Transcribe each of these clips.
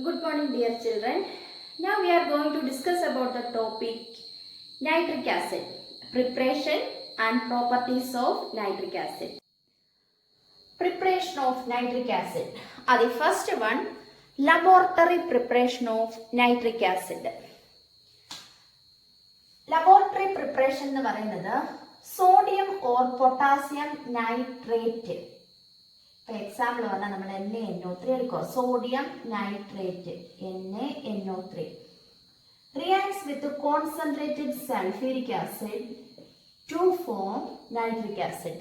Good morning, dear children. Now we are going to discuss about the topic nitric acid, preparation and properties of nitric acid. Preparation of nitric acid. The first one, laboratory preparation of nitric acid. Laboratory preparation എന്ന് പറയുന്നത് sodium or potassium nitrate. Example പറഞ്ഞാൽ നമ്മൾ NaNO3 എടുക്കുക. Sodium nitrate NaNO3 reacts with concentrated sulfuric acid to form nitric acid.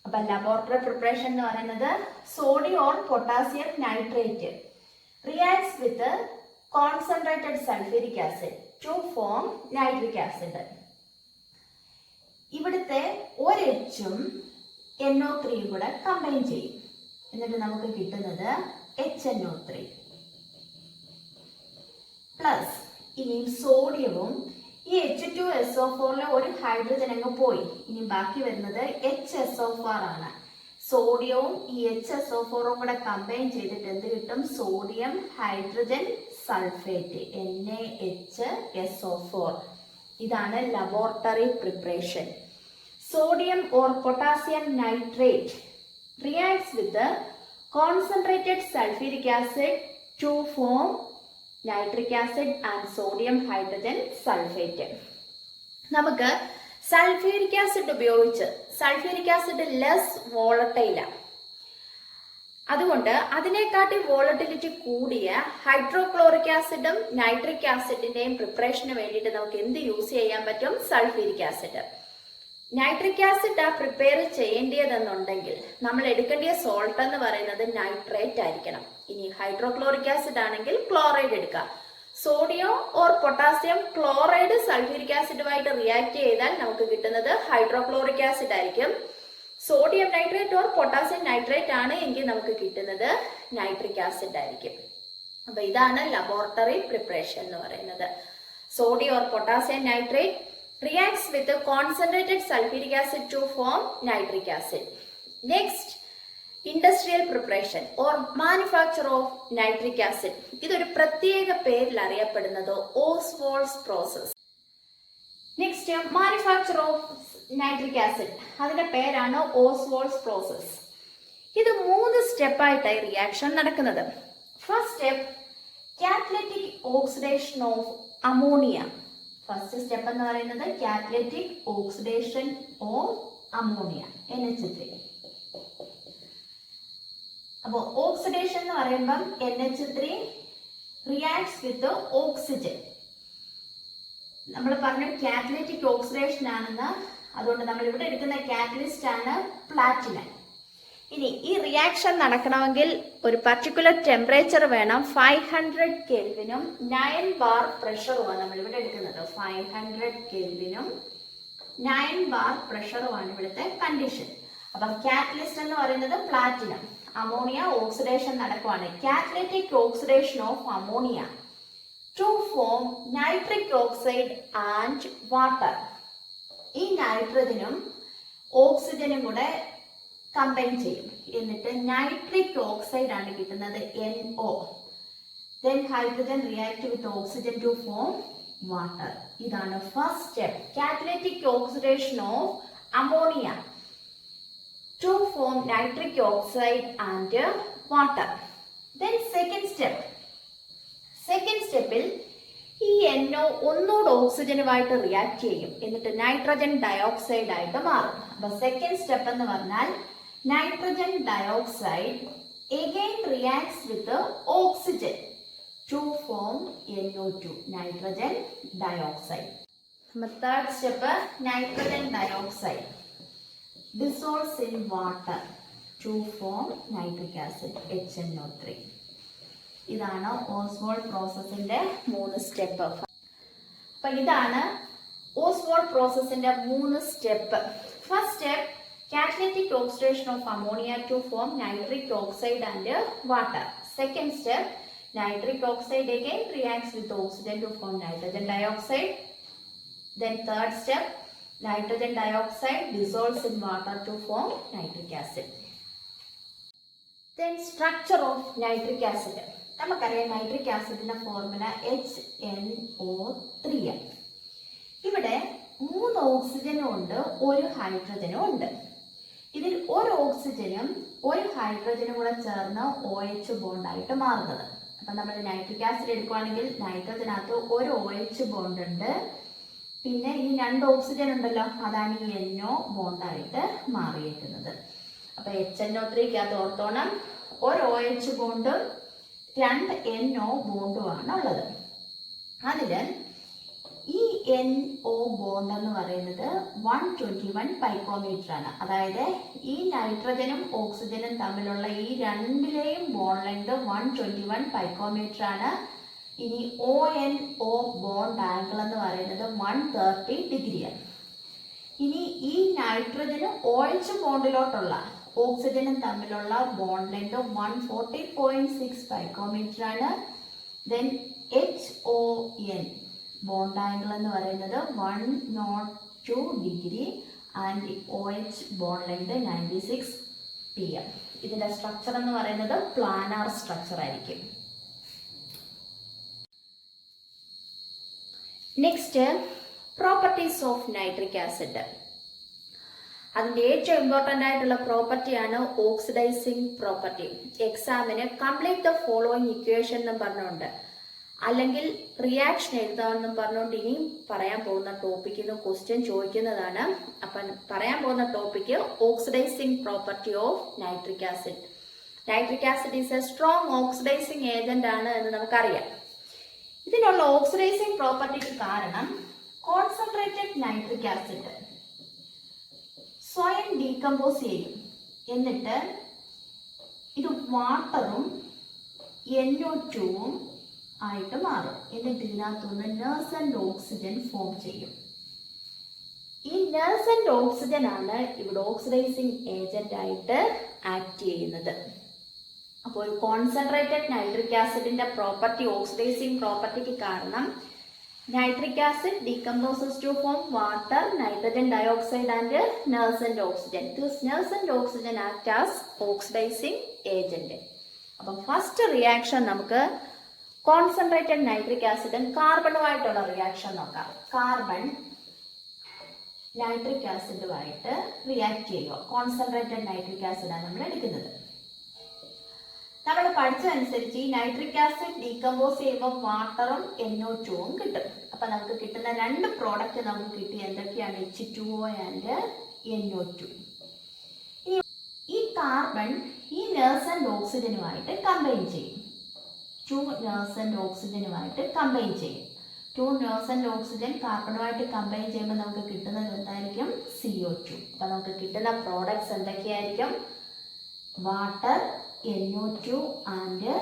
അപ്പം laboratory preparation എന്ന് പറയുന്നത് sodium or potassium nitrate reacts with concentrated sulfuric acid to form nitric acid. ഇവിടുത്തെ ഒരു Hഉം NO3 കൂടെ combine ചെയ്യും. എന്നിട്ട് നമുക്ക് കിട്ടുന്നത് HNO3 പ്ലസ് ഇനിയും സോഡിയവും ഈ H2SO4 ഒരു ഹൈഡ്രജൻ അങ്ങ് പോയി. ഇനി ബാക്കി വരുന്നത് HSO4 ആണ്. സോഡിയവും ഈ HSO4 കൂടെ കമ്പൈൻ ചെയ്തിട്ട് എന്ത് കിട്ടും? Sodium hydrogen sulphate NaHSO4. ഇതാണ് laboratory preparation. Sodium or potassium nitrate reacts with the concentrated sulfuric acid to form nitric acid and sodium hydrogen sulfate. നമുക്ക് സൾഫ്യൂരിക് ആസിഡ് ഉപയോഗിച്ച് സൾഫ്യൂരിക് ആസിഡ് ലെസ് വോളട്ടൈല, അതുകൊണ്ട് അതിനെക്കാട്ടി വോളട്ടിലിറ്റി കൂടിയ ഹൈഡ്രോക്ലോറിക് ആസിഡും നൈട്രിക് ആസിഡിന്റെയും പ്രിപ്പറേഷന് വേണ്ടിയിട്ട് നമുക്ക് എന്ത് യൂസ് ചെയ്യാൻ പറ്റും? Sulphuric acid. Nitric acid prepare ചെയ്യേണ്ടതെന്നുണ്ടെങ്കിൽ നമ്മൾ എടുക്കേണ്ട സോൾട്ട് എന്ന് പറയുന്നത് നൈട്രേറ്റ് ആയിരിക്കണം. ഇനി ഹൈഡ്രോക്ലോറിക് ആസിഡ് ആണെങ്കിൽ ക്ലോറൈഡ് എടുക്കുക. Sodium or potassium chloride sulphuric ആസിഡുമായിട്ട് റിയാക്ട് ചെയ്താൽ നമുക്ക് കിട്ടുന്നത് ഹൈഡ്രോക്ലോറിക് ആസിഡ് ആയിരിക്കും. Sodium nitrate or potassium nitrate ആണ് എങ്കിൽ നമുക്ക് കിട്ടുന്നത് നൈട്രിക് ആസിഡ് ആയിരിക്കും. അപ്പൊ ഇതാണ് ലബോറട്ടറി പ്രിപ്പറേഷൻ എന്ന് പറയുന്നത്. Sodium or potassium nitrate reacts with the concentrated sulfuric acid to form nitric acid. Next, industrial preparation or manufacture of nitric acid. ഇതൊരു പ്രത്യേക പേരിൽ അറിയപ്പെടുന്നത് Oswald's process. Next, manufacture of nitric acid. അതിന്റെ പേരാണ് Oswald's process. ഇത് 3 സ്റ്റെപ്പായിട്ടായി reaction നടക്കുന്നത്. First step, catalytic oxidation of ammonia. First step എന്ന് പറയുന്നത് catalytic oxidation of ammonia NH3. അപ്പോൾ ഓക്സിഡേഷൻ എന്ന് പറയുമ്പം NH3 റിയാക്ട്സ് വിത്ത് ഓക്സിജൻ. നമ്മൾ പറഞ്ഞു കാറ്റലിറ്റിക് ഓക്സിഡേഷൻ ആണെന്ന്, അതുകൊണ്ട് നമ്മൾ ഇവിടെ എടുക്കുന്ന കാറ്റലിസ്റ്റ് ആണ് പ്ലാറ്റിനം. ഇനി ഈ റിയാക്ഷൻ നടക്കണമെങ്കിൽ ഒരു പർട്ടിക്കുലർ ടെമ്പറേച്ചർ വേണം. 500 കെൽവിനും 9 ബാർ പ്രഷറുമാണ് നമ്മൾ ഇവിടെ എടുക്കുന്നത്. 500 കെൽവിനും 9 ബാർ പ്രഷറുമാണ് ഇവിടുത്തെ കണ്ടീഷൻ. അപ്പം കാറ്റലിസ്റ്റ് എന്ന് പറയുന്നത് പ്ലാറ്റിനം. അമോണിയ ഓക്സിഡേഷൻ നടക്കുവാണ്. Catalytic oxidation of ammonia to form nitric oxide and water. ഈ നൈട്രജനും ഓക്സിജനും കൂടെ കമ്പൈൻ ചെയ്യും. എന്നിട്ട് നൈട്രിക് ഓക്സൈഡ് ആണ് കിട്ടുന്നത് NO. Then hydrogen react with oxygen to form water. ഇതാണ് first step, catalytic oxidation of ammonia to form nitric oxide and water. Then second സ്റ്റെപ്പിൽ ഈ NO ഒന്നുകൂടെ ഓക്സിജനുമായിട്ട് റിയാക്ട് ചെയ്യും. എന്നിട്ട് നൈട്രജൻ ഡയോക്സൈഡ് ആയിട്ട് മാറും. അപ്പൊ സെക്കൻഡ് സ്റ്റെപ്പ് എന്ന് പറഞ്ഞാൽ nitrogen dioxide again reacts with the oxygen to form NO2, nitrogen dioxide. Third step, nitrogen dioxide dissolves in water to form nitric acid HNO3. ഇതാണ് ഓസ്വാൾഡ് പ്രോസസ്സിന്റെ 3 സ്റ്റെപ്പ്. അപ്പൊ ഇതാണ് ഓസ്വാൾഡ് പ്രോസസ്സിന്റെ 3 step. First step, catalytic oxidation of ammonia to form nitric oxide and water. Second step, nitric oxide again reacts with oxygen to form nitrogen dioxide. Then third step, nitrogen dioxide dissolves in water to form nitric acid. Then structure of nitric acid. നമുക്കറിയാം nitric ആസിഡിന്റെ formula HNO3. ഇവിടെ 3 ഓക്സിജനും ഉണ്ട്, 1 ഹൈഡ്രജനും ഉണ്ട്. ഇതിൽ 1 ഓക്സിജനും 1 ഹൈഡ്രജനും കൂടെ ചേർന്ന് OH ബോണ്ടായിട്ട് മാറുന്നത്. അപ്പൊ നമ്മൾ നൈട്രിക് ആസിഡ് എടുക്കുകയാണെങ്കിൽ നൈട്രജനകത്ത് 1 OH ബോണ്ട് ഉണ്ട്, പിന്നെ ഈ 2 ഓക്സിജൻ ഉണ്ടല്ലോ, അതാണ് ഈ NO ബോണ്ടായിട്ട് മാറിയിരിക്കുന്നത്. അപ്പൊ HNO3 ഓർത്തോണം 1 OH ബോണ്ടും 2 NO ബോണ്ടുമാണ് ഉള്ളത്. അതില് ഈ NO ബോണ്ട് എന്ന് പറയുന്നത് 121 പൈക്കോമീറ്റർ ആണ്. അതായത് ഈ നൈട്രജനും ഓക്സിജനും തമ്മിലുള്ള ഈ രണ്ടിലെയും ബോണ്ട് ലെങ്ത് 121 പൈക്കോമീറ്റർ ആണ്. ഇനി ONO ബോണ്ട് ആംഗിൾ എന്ന് പറയുന്നത് 130 ഡിഗ്രിയാണ്. ഇനി ഈ നൈട്രജനും OH ബോണ്ടിലോട്ടുള്ള ഓക്സിജനും തമ്മിലുള്ള ബോണ്ട് ലെങ്ത് 140.6 പൈക്കോമീറ്റർ ആണ്. ദെൻ HON ബോണ്ട് ആംഗിൾ എന്ന് പറയുന്നത് 102 degree and OH bond length 96 PM. ഇതിന്റെ സ്ട്രക്ചർ എന്ന് പറയുന്നത് പ്ലാനാർ സ്ട്രക്ചർ ആയിരിക്കും. Next, properties of nitric acid. അതിന്റെ ഏറ്റവും ഇമ്പോർട്ടന്റ് ആയിട്ടുള്ള പ്രോപ്പർട്ടിയാണ് ഓക്സിഡൈസിങ് പ്രോപ്പർട്ടി. എക്സാമിന് കംപ്ലീറ്റ് ദ ഫോളോയിങ് ഇക്വേഷൻ എന്നും പറഞ്ഞുകൊണ്ട്, അല്ലെങ്കിൽ റിയാക്ഷൻ എഴുതാമെന്നും പറഞ്ഞുകൊണ്ട് ഇനിയും പറയാൻ പോകുന്ന ടോപ്പിക്കിന് ക്വസ്റ്റ്യൻ ചോദിക്കുന്നതാണ്. അപ്പം പറയാൻ പോകുന്ന topic oxidising property of nitric acid. Nitric acid is a strong oxidizing agent ആണ് എന്ന് നമുക്കറിയാം. ഇതിനുള്ള ഓക്സിഡൈസിങ് പ്രോപ്പർട്ടിക്ക് കാരണം കോൺസെൻട്രേറ്റഡ് നൈട്രിക് ആസിഡ് സ്വയം ഡീകമ്പോസ് ചെയ്യും, എന്നിട്ട് ഇത് വാട്ടറും NO2 ആയിട്ട് മാറും. എന്നിട്ട് ഇതിനകത്തുനിന്ന് നേഴ്സന്റ് ഓക്സിജൻ ഫോം ചെയ്യും. ഈ നേഴ്സന്റ് ഓക്സിജൻ ആണ് ഇവിടെ ഓക്സിഡൈസിങ് ഏജന്റ് ആയിട്ട് ആക്ട് ചെയ്യുന്നത്. അപ്പോൾ ഒരു കോൺസെൻട്രേറ്റഡ് നൈട്രിക് ആസിഡിന്റെ പ്രോപ്പർട്ടി, ഓക്സിഡൈസിങ് പ്രോപ്പർട്ടിക്ക് കാരണം nitric acid decomposes to form water, nitrogen dioxide and nascent oxygen. This nascent oxygen act as oxidizing agent. അപ്പം ഫസ്റ്റ് റിയാക്ഷൻ നമുക്ക് കോൺസെൻട്രേറ്റഡ് നൈട്രിക് ആസിഡും കാർബണുമായിട്ടുള്ള റിയാക്ഷൻ നോക്കാം. കാർബൺ നൈട്രിക് ആസിഡുമായിട്ട് റിയാക്ട് ചെയ്യുക. കോൺസെൻട്രേറ്റഡ് നൈട്രിക് ആസിഡാണ് നമ്മൾ എടുക്കുന്നത്. നമ്മൾ പഠിച്ചതനുസരിച്ച് ഈ നൈട്രിക് ആസിഡ് ഡീകമ്പോസ് ചെയ്യുമ്പോൾ വാട്ടറും NO2 കിട്ടും. അപ്പൊ നമുക്ക് കിട്ടുന്ന 2 പ്രോഡക്റ്റ് നമുക്ക് കിട്ടി. എന്തൊക്കെയാണ്? H2O and NO2. ഈ കാർബൺ ഈ നേഴ്സന്റ് ഓക്സിജനുമായിട്ട് കമ്പൈൻ ചെയ്യും. 2 നേഴ്സന്റ് ഓക്സിജനുമായിട്ട് കമ്പൈൻ ചെയ്യും. 2 നേഴ്സന്റ് ഓക്സിജൻ കാർബണുമായിട്ട് കമ്പൈൻ ചെയ്യുമ്പോൾ നമുക്ക് കിട്ടുന്നത് എന്തായിരിക്കും? CO2. അപ്പൊ നമുക്ക് കിട്ടുന്ന പ്രോഡക്ട്സ് എന്തൊക്കെയായിരിക്കും? Water, NO2 and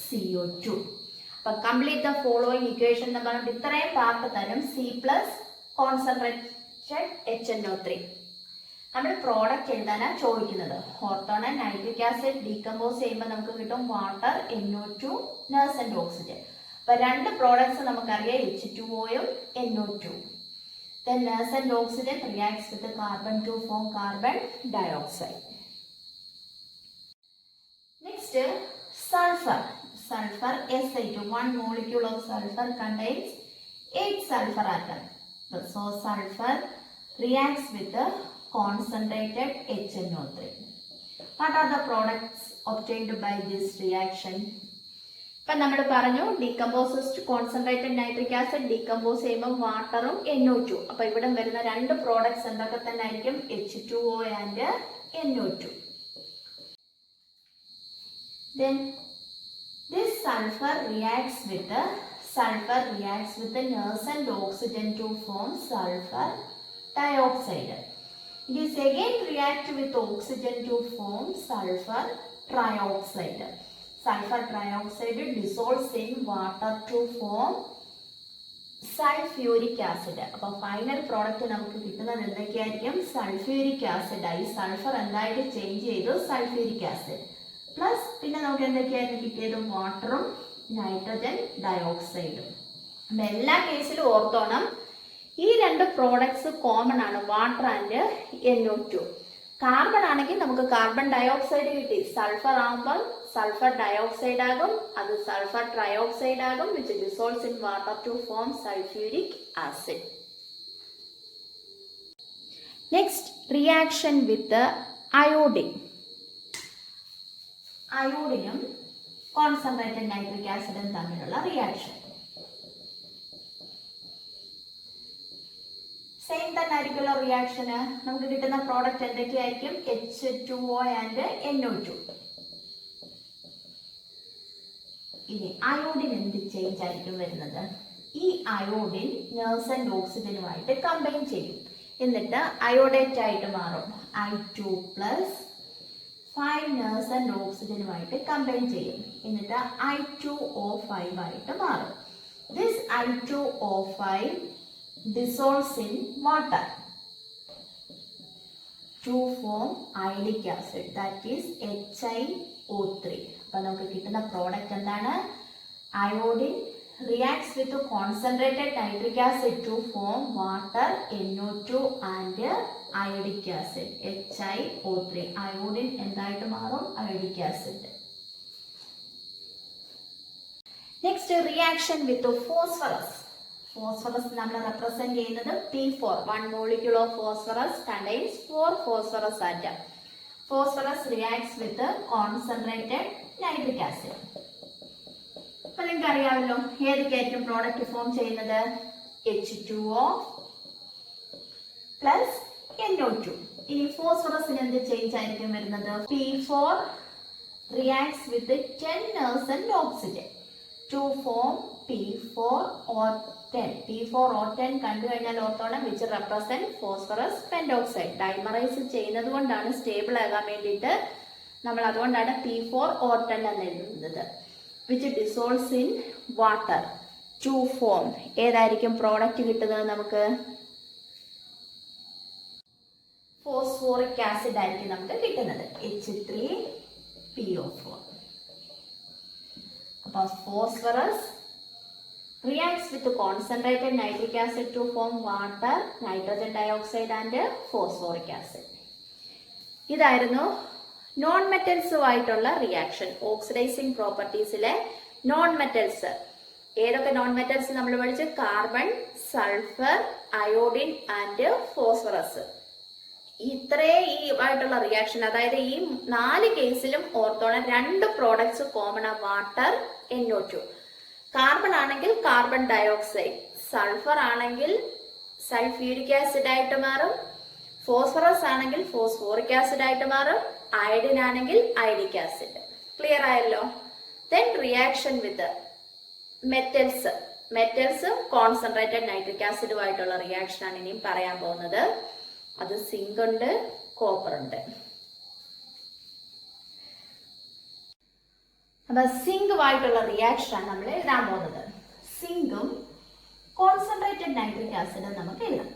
CO2. അപ്പൊ കംപ്ലീറ്റ് ദ ഫോളോയിങ് ഇക്വേഷൻ എന്ന് പറഞ്ഞിട്ട് ഇത്രയും പാർട്ട് തരും. C plus concentrated HNO3. നമ്മൾ പ്രോഡക്റ്റ് എഴുതാനാണ് ചോദിക്കുന്നത്. ഓർത്തോണ നൈട്രിക് ആസിഡ് ഡീകമ്പോസ് ചെയ്യുമ്പോൾ നമുക്ക് കിട്ടും വാട്ടർ, NO2, നേഴ്സന്റ് ഓക്സിജൻ. അപ്പൊ 2 പ്രോഡക്ട്സ് നമുക്കറിയാം, H2Oയും NO2. Then nascent oxygen reacts with the carbon to form carbon dioxide. Next, sulfur. Sulfur SiO2. 1 molecule of sulfur contains 8 sulfur atoms. So sulfur reacts with the concentrated HNO3. What are the products obtained by this reaction? ഇപ്പം നമ്മൾ പറഞ്ഞു decomposes to concentrated nitric acid decompose ചെയ്യുമ്പോൾ വാട്ടറും NO2. അപ്പൊ ഇവിടെ വരുന്ന 2 products എന്തൊക്കെ തന്നെ ആയിരിക്കും? H2O and NO2. Then this sulfur reacts with the nascent oxygen to form sulfur dioxide. It is again react with oxygen to form sulfur trioxide. Sulfur trioxide dissolves in water to form sulfuric acid. അപ്പോൾ final product നമുക്ക് കിട്ടുന്നത് എന്തൊക്കെയായിരിക്കും? Sulphuric acid ആയി. Sulphur എന്തായിട്ട് change ചെയ്തു? Sulphuric acid. Plus പിന്നെ നമുക്ക് എന്തൊക്കെയായിരുന്നു കിട്ടിയത്? വാട്ടറും നൈട്രജൻ ഡയോക്സൈഡും. അപ്പം എല്ലാ കേസിലും ഓർത്തോണം ഈ 2 പ്രോഡക്ട്സ് കോമൺ ആണ്, വാട്ടർ ആൻഡ് NO2. കാർബൺ ആണെങ്കിൽ നമുക്ക് കാർബൺ ഡയോക്സൈഡ് കിട്ടി. സൾഫർ ആകുമ്പോൾ സൾഫർ ഡയോക്സൈഡ് ആകും, അത് സൾഫർ ട്രയോക്സൈഡ് ആകും, which dissolves in water to form sulphuric acid. Next, reaction with iodine. അയോഡിനും കോൺസെൻട്രേറ്റഡ് നൈട്രിക് ആസിഡും തമ്മിലുള്ള റിയാക്ഷൻ സെയിം തന്നെ ആയിരിക്കുമല്ലോ. റിയാക്ഷന് നമുക്ക് കിട്ടുന്ന പ്രോഡക്റ്റ് എന്തൊക്കെയായിരിക്കും? H2O and NO2. ഇനി അയോഡിൻ എന്ത് ചേഞ്ച് ആയിരിക്കും വരുന്നത്? ഈ അയോഡിൻ നേഴ്സന്റ് ഓക്സിജനുമായിട്ട് കമ്പൈൻ ചെയ്യും, എന്നിട്ട് അയോഡേറ്റ് ആയിട്ട് മാറും. I2+ 5 നേഴ്സന്റ് ഓക്സിജനുമായിട്ട് കമ്പൈൻ ചെയ്യും, എന്നിട്ട് I2O5 ആയിട്ട് മാറും. This I2O5 dissolves in water to form iodic acid, that is HiO3. അപ്പോൾ നമുക്ക് കിട്ടുന്ന പ്രോഡക്റ്റ് എന്താണ്? Iodine reacts with concentrated nitric acid to form water, NO2 and iodic acid, HiO3. അയോഡിൻ എന്തായിട്ട് മാറും? Iodic acid. Next, reaction with phosphorus. Phosphorus നമ്മൾ represent ചെയ്യുന്നത് P4. 1 molecule of phosphorus contains 4 phosphorus atom. Phosphorus reacts with concentrated nitric acid. അപ്പൊ നിങ്ങൾക്ക് അറിയാമല്ലോ ഏതൊക്കെയായിരിക്കും product form ചെയ്യുന്നത്? H2O plus NO2. ഇനി ഫോസ്ഫറസിന് എന്ത് ചേഞ്ച് ആയിരിക്കും വരുന്നത്? P4 reacts with 10 നേഴ്സന്റ് oxygen to form P4O10. P4O10 കണ്ടു കഴിഞ്ഞാൽ ഓർത്തോണം, which represent phosphorus pentoxide. Dimerize ചെയ്യുന്നത് കൊണ്ടാണ് സ്റ്റേബിൾ ആകാൻ വേണ്ടിയിട്ട് നമ്മൾ അതുകൊണ്ടാണ് P4O10 എന്ന് എഴുതുന്നത്. Which dissolves in water to form ഏതായിരിക്കും പ്രോഡക്റ്റ് കിട്ടുന്നത് നമുക്ക്? ഫോസ്ഫോറിക് ആസിഡ് ആയിരിക്കും നമുക്ക് കിട്ടുന്നത്, H3PO4. അപ്പോൾ phosphorus reacts with concentrated nitric acid to form water, nitrogen dioxide and phosphoric acid. ഇതായിരുന്നു നോൺ മെറ്റൽസുമായിട്ടുള്ള റിയാക്ഷൻ. ഓക്സിഡൈസിങ് പ്രോപ്പർട്ടീസിലെ നോൺ മെറ്റൽസ് ഏതൊക്കെ നോൺ മെറ്റൽസ് നമ്മൾ പഠിച്ച്? Carbon, sulphur, iodine and phosphorus. ഇത്രേ ഈ ആയിട്ടുള്ള റിയാക്ഷൻ, അതായത് ഈ 4 കേസിലും ഓർത്തോണം 2 പ്രോഡക്ട്സ് കോമൺ ആ, വാട്ടർ, NO2. കാർബൺ ആണെങ്കിൽ കാർബൺ ഡയോക്സൈഡ്, സൾഫർ ആണെങ്കിൽ സൾഫ്യൂരിക് ആസിഡ് ആയിട്ട് മാറും, ഫോസ്ഫറസ് ആണെങ്കിൽ ഫോസ്ഫോറിക് ആസിഡ് ആയിട്ട് മാറും, അയഡിൻ ആണെങ്കിൽ അയഡിക് ആസിഡ്. ക്ലിയർ ആയല്ലോ? Then reaction with metals. മെറ്റൽസും കോൺസെൻട്രേറ്റഡ് നൈട്രിക് ആസിഡുമായിട്ടുള്ള റിയാക്ഷൻ ആണ് ഇനിയും പറയാൻ പോകുന്നത്. അത് സിങ്ക് ഉണ്ട്, കോപ്പർ ഉണ്ട്. അപ്പൊ സിങ്കുമായിട്ടുള്ള റിയാക്ഷൻ ആണ് നമ്മൾ എഴുതാൻ പോകുന്നത്. സിങ്കും കോൺസെൻട്രേറ്റഡ് നൈട്രിക് ആസിഡും നമുക്ക് എഴുതാം.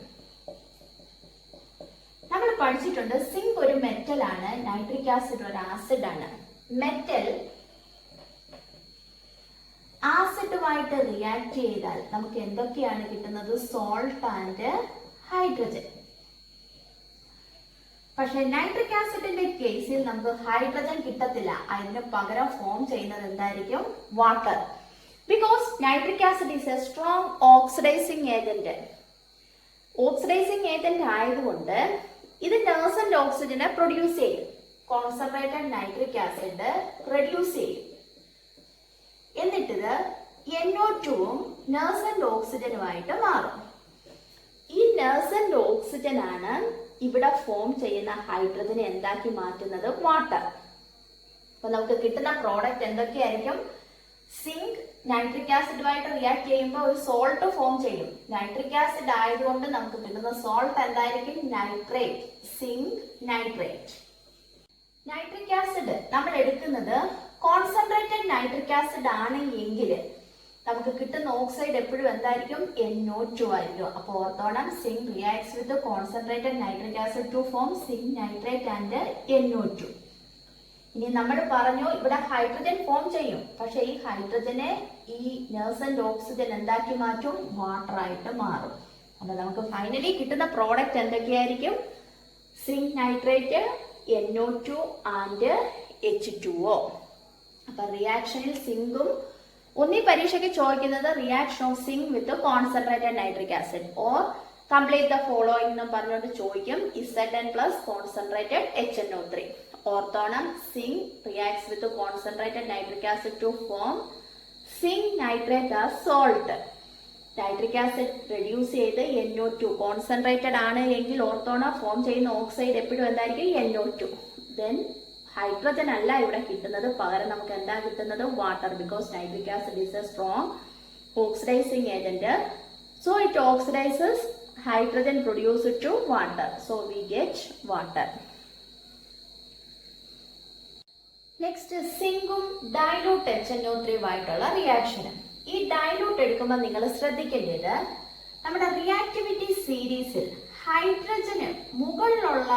നമ്മൾ പഠിച്ചിട്ടുണ്ട് സിങ്ക് ഒരു മെറ്റൽ ആണ്, നൈട്രിക് ആസിഡ് ഒരു ആസിഡ് ആണ്. മെറ്റൽ ആസിഡുമായിട്ട് റിയാക്ട് ചെയ്താൽ നമുക്ക് എന്തൊക്കെയാണ് കിട്ടുന്നത്? Salt and hydrogen. പക്ഷെ നൈട്രിക് ആസിഡിന്റെ കേസിൽ നമുക്ക് ഹൈഡ്രജൻ കിട്ടത്തില്ല, അതിന് പകരം ഫോം ചെയ്യുന്നത് എന്തായിരിക്കും? Water. Because nitric acid is a strong oxidizing agent. Oxidising agent ആയതുകൊണ്ട് ഇത് നേഴ്സന്റ് ഓക്സിജനെ പ്രൊഡ്യൂസ് ചെയ്യും, കോൺസെൻട്രേറ്റഡ് നൈട്രിക് ആസിഡ് റെഡ്യൂസ് ചെയ്യും. എന്നിട്ടിത് NO2ഉം നേഴ്സന്റ് ഓക്സിജനുമായിട്ട് മാറും. ഈ നേഴ്സന്റ് ഓക്സിജൻ ആണ് ഇവിടെ ഫോം ചെയ്യുന്ന ഹൈഡ്രജനെ എന്താക്കി മാറ്റുന്നത്? വാട്ടർ. അപ്പൊ നമുക്ക് കിട്ടുന്ന പ്രോഡക്റ്റ് എന്തൊക്കെയായിരിക്കും? സിങ്ക് നൈട്രിക് ആസിഡുമായിട്ട് റിയാക്ട് ചെയ്യുമ്പോൾ ഒരു സോൾട്ട് ഫോം ചെയ്യും. നൈട്രിക് ആസിഡ് ആയതുകൊണ്ട് നമുക്ക് കിട്ടുന്ന സോൾട്ട് എന്തായിരിക്കും? Nitrate. Zinc nitrate. Nitric acid നമ്മൾ എടുക്കുന്നത് കോൺസെൻട്രേറ്റഡ് നൈട്രിക് ആസിഡ് ആണ് എങ്കിൽ നമുക്ക് കിട്ടുന്ന ഓക്സൈഡ് എപ്പോഴും എന്തായിരിക്കും? NO2 ആയിരിക്കും. അപ്പോൾ ഓർത്തോണം, zinc reacts with concentrated nitric acid to form zinc nitrate and NO2. ഇനി നമ്മൾ പറഞ്ഞു ഇവിടെ ഹൈഡ്രജൻ ഫോം ചെയ്യും, പക്ഷെ ഈ ഹൈഡ്രജനെ ഈ നേഴ്സന്റ് ഓക്സിജൻ എന്താക്കി മാറ്റും? വാട്ടർ ആയിട്ട് മാറും. അപ്പൊ നമുക്ക് ഫൈനലി കിട്ടുന്ന പ്രോഡക്റ്റ് എന്തൊക്കെയായിരിക്കും? Zinc nitrate NO2 and H2O. അപ്പൊ റിയാക്ഷനിൽ സിങ്കും ഒന്നീ പരീക്ഷയ്ക്ക് ചോദിക്കുന്നത് reaction of zinc with concentrated nitric acid or complete the following എന്ന് പറഞ്ഞുകൊണ്ട് ചോദിക്കും. Zn plus concentrated HNO3. ഓർത്തോണം, zinc reacts with concentrated nitric acid to form zinc nitrate as salt. Nitric acid reduce ചെയ്ത് NO2 കോൺസെൻട്രേറ്റഡ് ആണ് എങ്കിൽ ഓർത്തോണം form ചെയ്യുന്ന oxide എപ്പോഴും എന്തായിരിക്കും? NO2. ദെൻ ഹൈഡ്രജൻ അല്ല ഇവിടെ കിട്ടുന്നത്, പകരം നമുക്ക് എന്താ കിട്ടുന്നത്? Water. Because nitric acid is a strong oxidizing agent. So it oxidizes hydrogen produced to water. So we get water. Next, സിങ്കും ഡൈലൂട്ട് HNO3 ആയിട്ടുള്ള റിയാക്ഷൻ. ഈ ഡൈലൂട്ട് എടുക്കുമ്പോൾ നിങ്ങൾ ശ്രദ്ധിക്കേണ്ടത് നമ്മുടെ റിയാക്ടിവിറ്റി സീരീസിൽ ഹൈഡ്രജന് മുകളിലുള്ള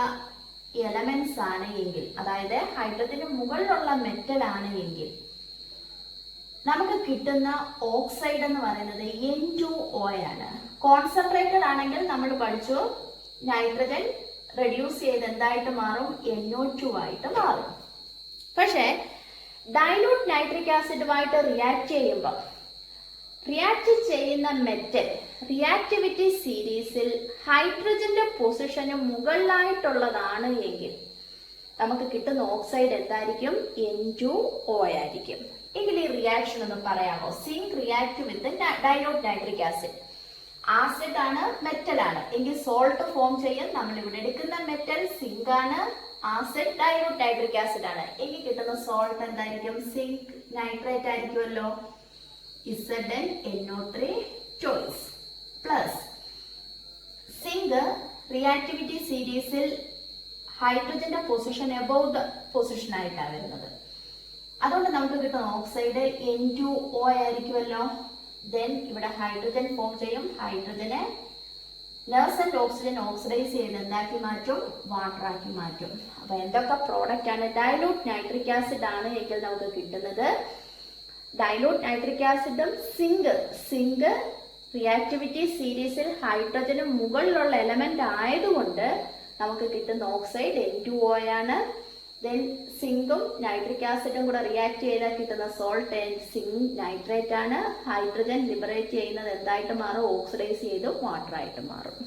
എലമെന്റ്സ് ആണ് എങ്കിൽ, അതായത് ഹൈഡ്രജന് മുകളിലുള്ള മെറ്റൽ ആണ് എങ്കിൽ നമുക്ക് കിട്ടുന്ന ഓക്സൈഡ് എന്ന് പറയുന്നത് N2O ആണ്. കോൺസെൻട്രേറ്റഡ് ആണെങ്കിൽ നമ്മൾ പഠിച്ചു നൈട്രജൻ റെഡ്യൂസ് ചെയ്ത് എന്തായിട്ട് മാറും? NO2 ആയിട്ട് മാറും. പക്ഷെ ഡൈലൂട്ട് നൈട്രിക് ആസിഡുമായിട്ട് റിയാക്ട് ചെയ്യുമ്പോൾ റിയാക്ട് ചെയ്യുന്ന മെറ്റൽ റിയാക്ടിവിറ്റി സീരീസിൽ ഹൈഡ്രജന്റെ പൊസിഷന് മുകളിലായിട്ടുള്ളതാണ് എങ്കിൽ നമുക്ക് കിട്ടുന്ന ഓക്സൈഡ് എന്തായിരിക്കും? N2O ആയിരിക്കും. എങ്കിൽ ഈ റിയാക്ഷൻ ഒന്ന് പറയാമോ? Zinc react with dilute nitric acid. Acid ആണ്, മെറ്റൽ ആണ് എങ്കിൽ സോൾട്ട് ഫോം ചെയ്യും. നമ്മൾ ഇവിടെ എടുക്കുന്ന മെറ്റൽ സിങ്ക് ആണ്, ആസിഡ് ഡൈലൂട്ട് നൈട്രിക് ആസിഡ് ആണ് എങ്കിൽ കിട്ടുന്ന സോൾട്ട് എന്തായിരിക്കും? സിങ്ക് നൈട്രേറ്റ് ആയിരിക്കുമല്ലോ. ZnNO3 choice plus zinc reactivity സീരീസിൽ ഹൈഡ്രജന്റെ പൊസിഷൻ എബോവ് ദ പൊസിഷൻ ആയിട്ടാണ് വരുന്നത്. അതുകൊണ്ട് നമുക്ക് കിട്ടുന്ന ഓക്സൈഡ് N2O ആയിരിക്കുമല്ലോ. ദെൻ ഇവിടെ ഹൈഡ്രജൻ ഫോം ചെയ്യും. ഹൈഡ്രജനെ നെർസന്റ് ഓക്സിജൻ ഓക്സിഡൈസ് ചെയ്ത് എന്താക്കി മാറ്റും? വാട്ടർ ആക്കി മാറ്റും. അപ്പൊ എന്തൊക്കെ പ്രോഡക്റ്റ് ആണ്? ഡൈലൂട്ട് നൈട്രിക് ആസിഡ് ആണ് എങ്കിൽ നമുക്ക് കിട്ടുന്നത് ഡൈലൂട്ട് നൈട്രിക് ആസിഡും സിങ്ക് റിയാക്ടിവിറ്റി സീരീസിൽ ഹൈഡ്രജന് മുകളിലുള്ള എലമെന്റ് ആയതുകൊണ്ട് നമുക്ക് കിട്ടുന്ന ഓക്സൈഡ് N2O ആണ്. ദെൻ സിങ്കും നൈട്രിക് ആസിഡും കൂടെ റിയാക്ട് ചെയ്താൽ കിട്ടുന്ന സോൾട്ട് സിങ്ക് നൈട്രേറ്റ് ആണ്. ഹൈഡ്രജൻ ലിബറേറ്റ് ചെയ്യുന്നത് എന്തായിട്ട് മാറും? ഓക്സിഡൈസ് ചെയ്ത് വാട്ടർ ആയിട്ട് മാറും.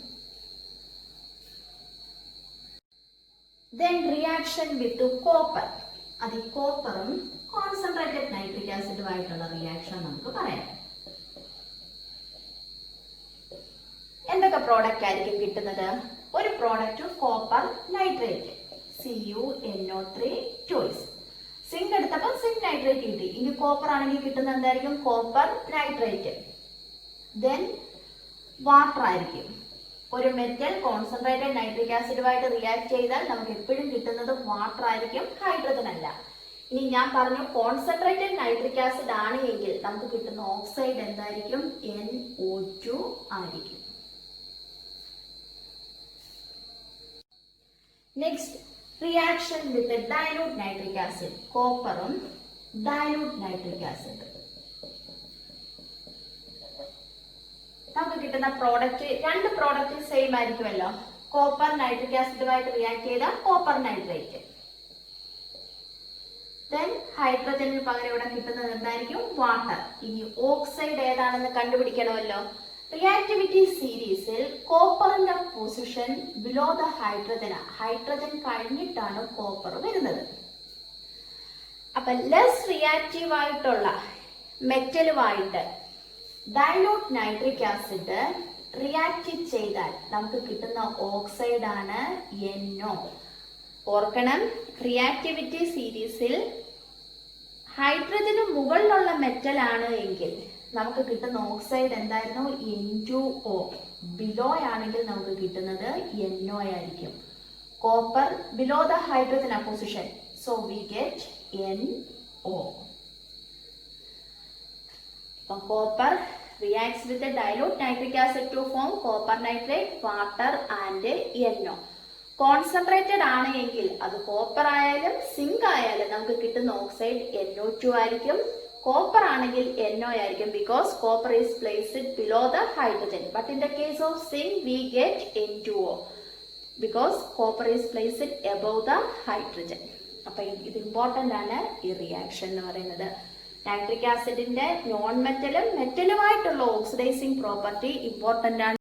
Then reaction with copper. അത് ഈ കോപ്പറും കോൺസെൻട്രേറ്റഡ് നൈട്രിക് ആസിഡുമായിട്ടുള്ള റിയാക്ഷൻ നമുക്ക് പറയാം. എന്തൊക്കെ പ്രോഡക്റ്റ് ആയിരിക്കും കിട്ടുന്നത്? ഒരു product copper nitrate CuNO3 choice. Zinc എടുത്തപ്പോൾ സിങ്ക് നൈട്രേറ്റ് കിട്ടി. ഇനി കോപ്പർ ആണെങ്കിൽ കിട്ടുന്നത് എന്തായിരിക്കും? Copper nitrate. ദെൻ വാട്ടർ ആയിരിക്കും. ഒരു മെറ്റൽ കോൺസെൻട്രേറ്റഡ് നൈട്രിക് ആസിഡുമായിട്ട് റിയാക്ട് ചെയ്താൽ നമുക്ക് എപ്പോഴും കിട്ടുന്നത് വാട്ടർ ആയിരിക്കും, ഹൈഡ്രജൻ അല്ല. ഇനി ഞാൻ പറഞ്ഞു കോൺസെൻട്രേറ്റഡ് നൈട്രിക് ആസിഡ് ആണ് എങ്കിൽ നമുക്ക് കിട്ടുന്ന ഓക്സൈഡ് എന്തായിരിക്കും? NO2 ആയിരിക്കും. Next reaction with dilute nitric acid. കോപ്പറും ഡൈലൂട്ട് നൈട്രിക് ആസിഡ്. നമുക്ക് കിട്ടുന്ന പ്രോഡക്റ്റ്, രണ്ട് പ്രോഡക്റ്റ് സെയിം ആയിരിക്കുമല്ലോ. കോപ്പർ നൈട്രിക് ആസിഡുമായിട്ട് റിയാക്ട് ചെയ്താൽ കോപ്പർ നൈട്രേറ്റ്. ദെൻ ഹൈഡ്രജന് പകരം ഇവിടെ കിട്ടുന്നത് എന്തായിരിക്കും? വാട്ടർ. ഇനി ഓക്സൈഡ് ഏതാണെന്ന് കണ്ടുപിടിക്കണമല്ലോ. റിയാക്ടിവിറ്റി സീരീസിൽ കോപ്പറിന്റെ പൊസിഷൻ ബിലോ ദ ഹൈഡ്രജൻ കഴിഞ്ഞിട്ടാണ് കോപ്പർ വരുന്നത്. അപ്പൊ ലെസ് റിയാക്റ്റീവ് ആയിട്ടുള്ള മെറ്റലുമായിട്ട് ഡൈലൂട്ട് നൈട്രിക് ആസിഡ് റിയാക്ട് ചെയ്താൽ നമുക്ക് കിട്ടുന്ന ഓക്സൈഡ് ആണ് NO. ഓർക്കണം, റിയാക്ടിവിറ്റി സീരീസിൽ ഹൈഡ്രജന് മുകളിലുള്ള മെറ്റൽ ആണ് എങ്കിൽ നമുക്ക് കിട്ടുന്ന ഓക്സൈഡ് എന്തായിരുന്നു? N2O. ബിലോ ആണെങ്കിൽ നമുക്ക് കിട്ടുന്നത് NO ആയിരിക്കും. Copper below the hydrogen position, so we get NO. Copper reacts with the dilute nitric acid to form copper nitrate, water and NO. Concentrated ആണ് എങ്കിൽ അത് കോപ്പർ ആയാലും സിങ്ക് ആയാലും നമുക്ക് കിട്ടുന്ന ഓക്സൈഡ് NO2 ആയിരിക്കും. കോപ്പർ ആണെങ്കിൽ NO ആയിരിക്കും, because copper is placed below the hydrogen. But in the case of zinc we get N2O. Because copper is placed above the hydrogen. അപ്പൊ ഇത് ഇമ്പോർട്ടന്റ് ആണ് ഈ റിയാക്ഷൻ എന്ന് പറയുന്നത്. നൈട്രിക് ആസിഡിന്റെ നോൺ മെറ്റലും മെറ്റലുമായിട്ടുള്ള ഓക്സിഡൈസിങ് പ്രോപ്പർട്ടി ഇമ്പോർട്ടന്റ് ആണ്.